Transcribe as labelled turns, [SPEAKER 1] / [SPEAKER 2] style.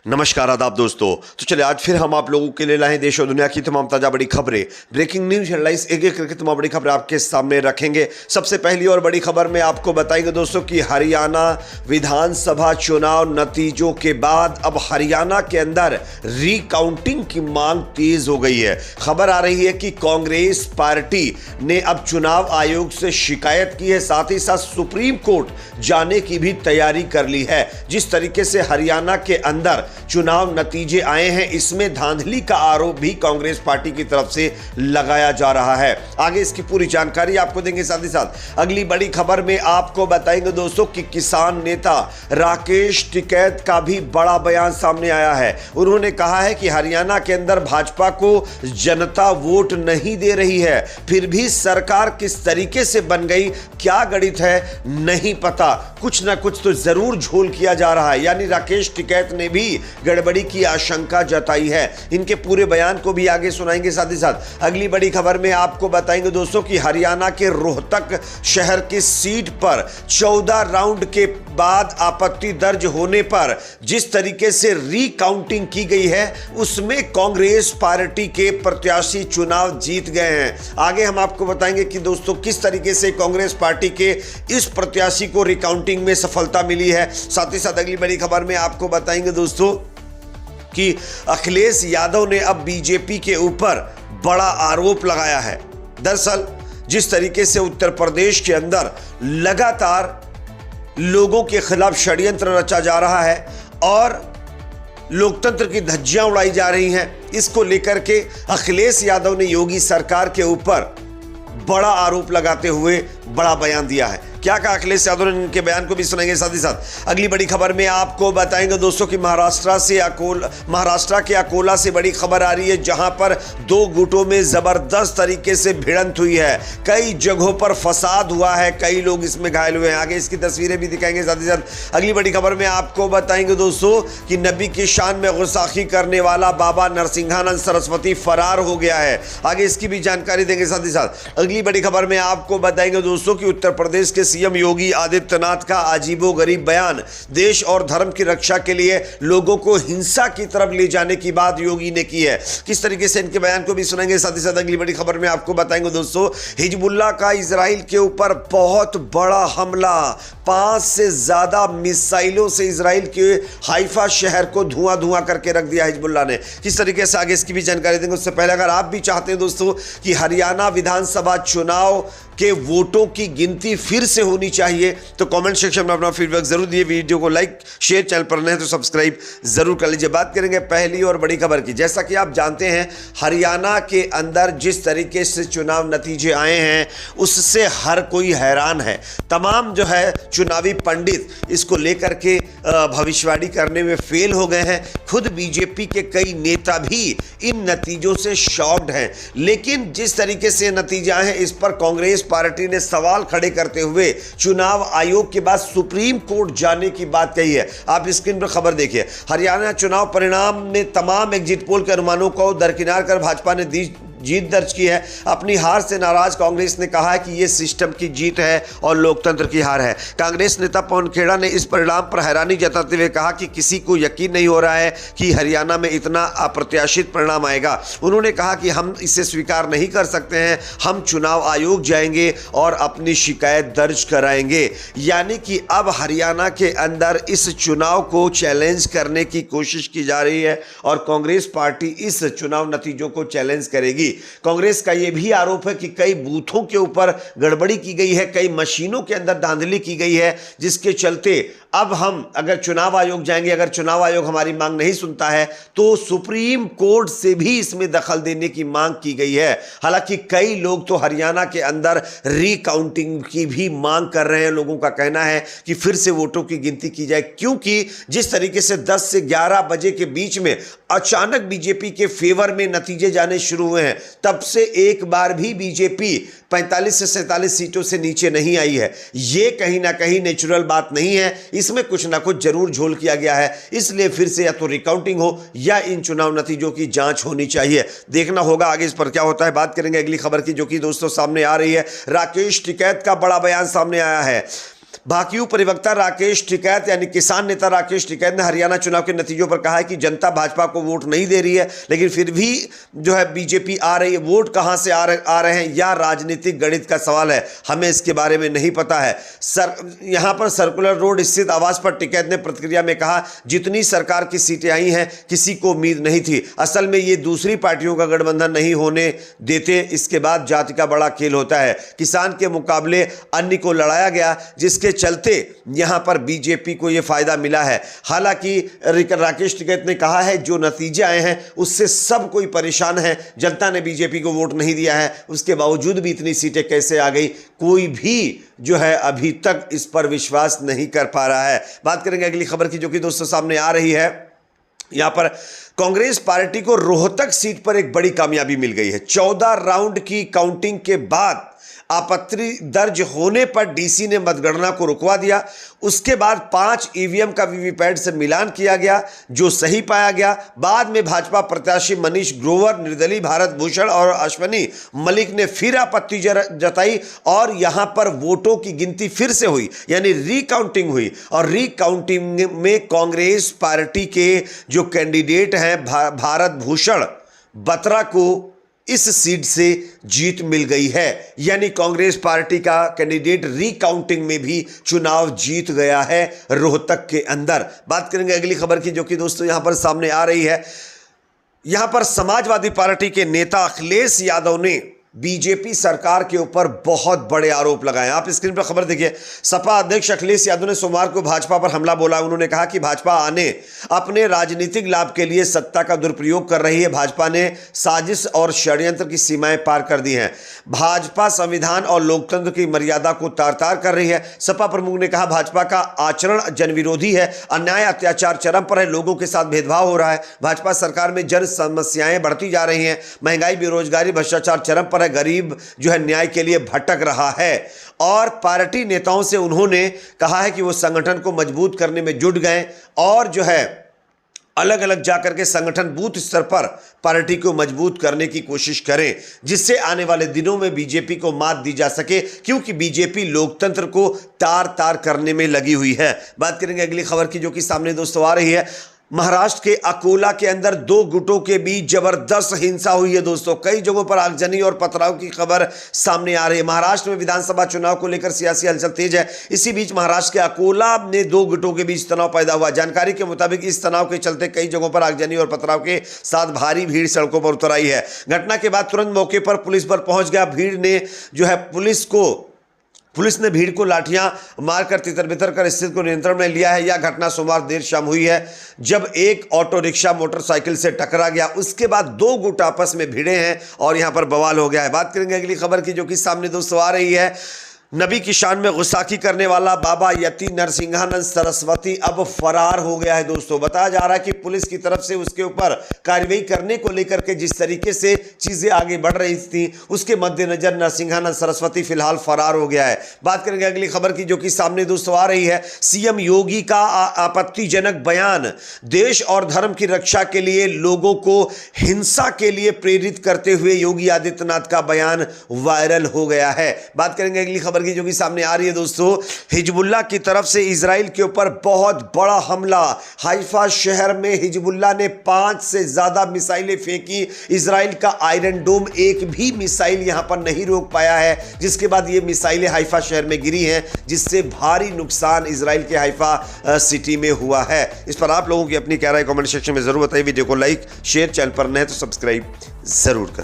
[SPEAKER 1] नमस्कार आदाब दोस्तों। तो चलिए आज फिर हम आप लोगों के लिए लाए देश और दुनिया की तमाम ताजा बड़ी खबरें, ब्रेकिंग न्यूज हेडलाइंस, एक एक करके तमाम बड़ी खबरें आपके सामने रखेंगे। सबसे पहली और बड़ी खबर में आपको बताएंगे दोस्तों कि हरियाणा विधानसभा चुनाव नतीजों के बाद अब हरियाणा के अंदर रिकाउंटिंग की मांग तेज हो गई है। खबर आ रही है कि कांग्रेस पार्टी ने अब चुनाव आयोग से शिकायत की है, साथ ही साथ सुप्रीम कोर्ट जाने की भी तैयारी कर ली है। जिस तरीके से हरियाणा के अंदर चुनाव नतीजे आए हैं, इसमें धांधली का आरोप भी कांग्रेस पार्टी की तरफ से लगाया जा रहा है। आगे इसकी पूरी जानकारी आपको देंगे। साथ ही साथ अगली बड़ी खबर में आपको बताएंगे दोस्तों कि किसान नेता राकेश टिकैत का भी बड़ा बयान सामने आया है। उन्होंने कहा है कि हरियाणा के अंदर भाजपा को जनता वोट नहीं दे रही है, फिर भी सरकार किस तरीके से बन गई, क्या गणित है नहीं पता, कुछ ना कुछ तो जरूर झोल किया जा रहा है। यानी राकेश टिकैत ने भी गड़बड़ी की आशंका जताई है। इनके पूरे बयान को भी आगे सुनाएंगे। साथ ही साथ अगली बड़ी खबर में आपको बताएंगे दोस्तों कि हरियाणा के रोहतक शहर की सीट पर 14 राउंड के बाद आपत्ति दर्ज होने पर जिस तरीके से रिकाउंटिंग की गई है, उसमें कांग्रेस पार्टी के प्रत्याशी चुनाव जीत गए हैं। आगे हम आपको बताएंगे कि दोस्तों किस तरीके से कांग्रेस पार्टी के इस प्रत्याशी को रिकाउंटिंग में सफलता मिली है। साथ ही साथ अगली बड़ी खबर में आपको बताएंगे दोस्तों कि अखिलेश यादव ने अब बीजेपी के ऊपर बड़ा आरोप लगाया है। दरअसल जिस तरीके से उत्तर प्रदेश के अंदर लगातार लोगों के खिलाफ षड्यंत्र रचा जा रहा है और लोकतंत्र की धज्जियां उड़ाई जा रही हैं, इसको लेकर के अखिलेश यादव ने योगी सरकार के ऊपर बड़ा आरोप लगाते हुए बड़ा बयान दिया है। क्या कहा अखिलेश यादव ने, इनके बयान को भी सुनेंगे। साथ ही साथ अगली बड़ी खबर में आपको बताएंगे दोस्तों कि महाराष्ट्र के अकोला से बड़ी खबर आ रही है, जहां पर दो गुटों में जबरदस्त तरीके से भिड़ंत हुई है। कई जगहों पर फसाद हुआ है, कई लोग इसमें घायल हुए हैं। आगे इसकी तस्वीरें भी दिखाएंगे। साथ ही साथ अगली बड़ी खबर में आपको बताएंगे दोस्तों कि नबी की शान में गुस्ताखी करने वाला बाबा नरसिंहानंद सरस्वती फरार हो गया है। आगे इसकी भी जानकारी देंगे। साथ ही साथ अगली बड़ी खबर में आपको बताएंगे दोस्तों कि उत्तर प्रदेश के सीएम योगी आदित्यनाथ का अजीबोगरीब बयान, देश और धर्म की रक्षा के लिए लोगों को हिंसा की तरफ ले जाने की बात योगी ने की है। किस तरीके से इनके बयान को भी सुनेंगे। साथ ही साथ अगली बड़ी खबर में आपको बताएंगे दोस्तों हिजबुल्लाह का इजराइल के ऊपर बहुत बड़ा हमला, 5 से ज्यादा मिसाइलों से इजराइल के हाइफा शहर को धुआं धुआं करके रख दिया हिजबुल्लाह ने। किस तरीके से, आगे इसकी भी जानकारी देंगे। उससे पहले अगर आप भी चाहते हैं दोस्तों कि हरियाणा विधानसभा चुनाव के वोटों की गिनती फिर से होनी चाहिए, तो कमेंट सेक्शन में अपना फीडबैक जरूर दिए। वीडियो को लाइक शेयर, चैनल पर नए तो सब्सक्राइब जरूर कर लीजिए। बात करेंगे पहली और बड़ी खबर की। जैसा कि आप जानते हैं हरियाणा के अंदर जिस तरीके से चुनाव नतीजे आए हैं, उससे हर कोई हैरान है। तमाम जो है चुनावी पंडित इसको लेकर के भविष्यवाणी करने में फेल हो गए हैं। खुद बीजेपी के कई नेता भी इन नतीजों से शॉक्ड हैं। लेकिन जिस तरीके से नतीजे आए हैं, इस पर कांग्रेस पार्टी ने सवाल खड़े करते हुए चुनाव आयोग के बाद सुप्रीम कोर्ट जाने की बात कही है। आप स्क्रीन पर खबर देखिए। हरियाणा चुनाव परिणाम ने तमाम एग्जिट पोल के अनुमानों को दरकिनार कर भाजपा ने जीत दर्ज की है। अपनी हार से नाराज कांग्रेस ने कहा है कि यह सिस्टम की जीत है और लोकतंत्र की हार है। कांग्रेस नेता पवन खेड़ा ने इस परिणाम पर हैरानी जताते हुए कहा कि किसी को यकीन नहीं हो रहा है कि हरियाणा में इतना अप्रत्याशित परिणाम आएगा। उन्होंने कहा कि हम इसे स्वीकार नहीं कर सकते हैं, हम चुनाव आयोग जाएंगे और अपनी शिकायत दर्ज कराएंगे। यानी कि अब हरियाणा के अंदर इस चुनाव को चैलेंज करने की कोशिश की जा रही है और कांग्रेस पार्टी इस चुनाव नतीजों को चैलेंज करेगी। कांग्रेस का यह भी आरोप है कि कई बूथों के ऊपर गड़बड़ी की गई है, कई मशीनों के अंदर धांधली की गई है, जिसके चलते अब हम अगर चुनाव आयोग जाएंगे, अगर चुनाव आयोग हमारी मांग नहीं सुनता है तो सुप्रीम कोर्ट से भी इसमें दखल देने की मांग की गई है। हालांकि कई लोग तो हरियाणा के अंदर रिकाउंटिंग की भी मांग कर रहे हैं। लोगों का कहना है कि फिर से वोटों की गिनती की जाए, क्योंकि जिस तरीके से 10 से 11 बजे के बीच में अचानक बीजेपी के फेवर में नतीजे जाने शुरू हुए हैं, तब से एक बार भी बीजेपी 45 से 47 सीटों से नीचे नहीं आई है। यह कहीं ना कहीं नेचुरल बात नहीं है, इसमें कुछ ना कुछ जरूर झोल किया गया है। इसलिए फिर से या तो रिकाउंटिंग हो या इन चुनाव नतीजों की जांच होनी चाहिए। देखना होगा आगे इस पर क्या होता है। बात करेंगे अगली खबर की, जो कि दोस्तों सामने आ रही है। राकेश टिकैत का बड़ा बयान सामने आया है। भाकियू प्रवक्ता राकेश टिकैत यानी किसान नेता राकेश टिकैत ने हरियाणा चुनाव के नतीजों पर कहा है कि जनता भाजपा को वोट नहीं दे रही है, लेकिन फिर भी जो है बीजेपी आ रही है। वोट कहां से आ रहे हैं या राजनीतिक गणित का सवाल है, हमें इसके बारे में नहीं पता है। यहां पर सर्कुलर रोड स्थित आवास पर टिकैत ने प्रतिक्रिया में कहा, जितनी सरकार की सीटें आई हैं किसी को उम्मीद नहीं थी। असल में ये दूसरी पार्टियों का गठबंधन नहीं होने देते, इसके बाद जाति का बड़ा खेल होता है। किसान के मुकाबले अन्य को लड़ाया गया, जिसके चलते यहां पर बीजेपी को यह फायदा मिला है। हालांकि राकेश टिकैत ने कहा है जो नतीजे आए हैं उससे सब कोई परेशान है। जनता ने बीजेपी को वोट नहीं दिया है, उसके बावजूद भी इतनी सीटें कैसे आ गई, कोई भी जो है अभी तक इस पर विश्वास नहीं कर पा रहा है। बात करेंगे अगली खबर की, जो कि दोस्तों सामने आ रही है। यहां पर कांग्रेस पार्टी को रोहतक सीट पर एक बड़ी कामयाबी मिल गई है। 14 राउंड की काउंटिंग के बाद आपत्ति दर्ज होने पर डीसी ने मतगणना को रुकवा दिया। उसके बाद 5 ईवीएम का वीवीपैट से मिलान किया गया, जो सही पाया गया। बाद में भाजपा प्रत्याशी मनीष ग्रोवर, निर्दलीय भारत भूषण और अश्वनी मलिक ने फिर आपत्ति जताई और यहां पर वोटों की गिनती फिर से हुई, यानी रिकाउंटिंग हुई। और रिकाउंटिंग में कांग्रेस पार्टी के जो कैंडिडेट हैं भारत भूषण बत्रा को इस सीट से जीत मिल गई है, यानी कांग्रेस पार्टी का कैंडिडेट रिकाउंटिंग में भी चुनाव जीत गया है रोहतक के अंदर। बात करेंगे अगली खबर की, जो कि दोस्तों यहां पर सामने आ रही है। यहां पर समाजवादी पार्टी के नेता अखिलेश यादव ने बीजेपी सरकार के ऊपर बहुत बड़े आरोप लगाए। आप स्क्रीन पर खबर देखिए। सपा अध्यक्ष अखिलेश यादव ने सोमवार को भाजपा पर हमला बोला। उन्होंने कहा कि भाजपा अपने राजनीतिक लाभ के लिए सत्ता का दुरुपयोग कर रही है। भाजपा ने साजिश और षड्यंत्र की सीमाएं पार कर दी हैं। भाजपा संविधान और लोकतंत्र की मर्यादा को तार तार कर रही है। सपा प्रमुख ने कहा, भाजपा का आचरण जनविरोधी है, अन्याय अत्याचार चरम पर है, लोगों के साथ भेदभाव हो रहा है। भाजपा सरकार में जन समस्याएं बढ़ती जा रही हैं, महंगाई, बेरोजगारी, भ्रष्टाचार चरम पर है, गरीब जो है न्याय के लिए भटक रहा है। और पार्टी नेताओं से उन्होंने कहा है कि वो संगठन को मजबूत करने में जुट गए और जो है अलग अलग जाकर के संगठन बूथ स्तर पर पार्टी को मजबूत करने की कोशिश करें, जिससे आने वाले दिनों में बीजेपी को मात दी जा सके, क्योंकि बीजेपी लोकतंत्र को तार तार करने में लगी हुई है। बात करेंगे अगली खबर की, जो कि सामने दोस्तों आ रही है। महाराष्ट्र के अकोला के अंदर 2 गुटों के बीच जबरदस्त हिंसा हुई है दोस्तों। कई जगहों पर आगजनी और पथराव की खबर सामने आ रही है। महाराष्ट्र में विधानसभा चुनाव को लेकर सियासी हलचल तेज है। इसी बीच महाराष्ट्र के अकोला में 2 गुटों के बीच तनाव पैदा हुआ। जानकारी के मुताबिक इस तनाव के चलते कई जगहों पर आगजनी और पथराव के साथ भारी भीड़ सड़कों पर उतर आई है। घटना के बाद तुरंत मौके पर पुलिस बल पहुंच गया। भीड़ ने जो है पुलिस ने भीड़ को लाठियां मारकर तितर-बितर कर स्थिति को नियंत्रण में लिया है। यह घटना सोमवार देर शाम हुई है, जब एक ऑटो रिक्शा मोटरसाइकिल से टकरा गया। उसके बाद 2 गुट आपस में भिड़े हैं और यहां पर बवाल हो गया है। बात करेंगे अगली खबर की, जो कि सामने दोस्तों आ रही है। नबी की शान में गुस्ताखी करने वाला बाबा यति नरसिंहानंद सरस्वती अब फरार हो गया है दोस्तों। बताया जा रहा है कि पुलिस की तरफ से उसके ऊपर कार्रवाई करने को लेकर के जिस तरीके से चीजें आगे बढ़ रही थी, उसके मद्देनजर नरसिंहानंद सरस्वती फिलहाल फरार हो गया है। बात करेंगे अगली खबर की, जो कि सामने दोस्तों आ रही है। सीएम योगी का आपत्तिजनक बयान, देश और धर्म की रक्षा के लिए लोगों को हिंसा के लिए प्रेरित करते हुए योगी आदित्यनाथ का बयान वायरल हो गया है। बात करेंगे अगली खबर की, जो कि सामने आ रही है दोस्तों। हिजबुल्लाह की तरफ से इजराइल के ऊपर बहुत बड़ा हमला। हाइफा शहर में हिजबुल्लाह ने 5 से ज्यादा मिसाइलें फेंकी। इजराइल का आयरन डोम एक भी मिसाइल यहां पर नहीं रोक पाया है, जिसके बाद ये मिसाइलें हाइफा शहर में गिरी हैं, जिससे भारी नुकसान इजराइल के हाइफा सिटी में हुआ है। इस पर आप लोगों की अपनी क्या राय कमेंट सेक्शन में जरूर बताइए। वीडियो को लाइक शेयर, चैनल पर नए तो सब्सक्राइब जरूर करें।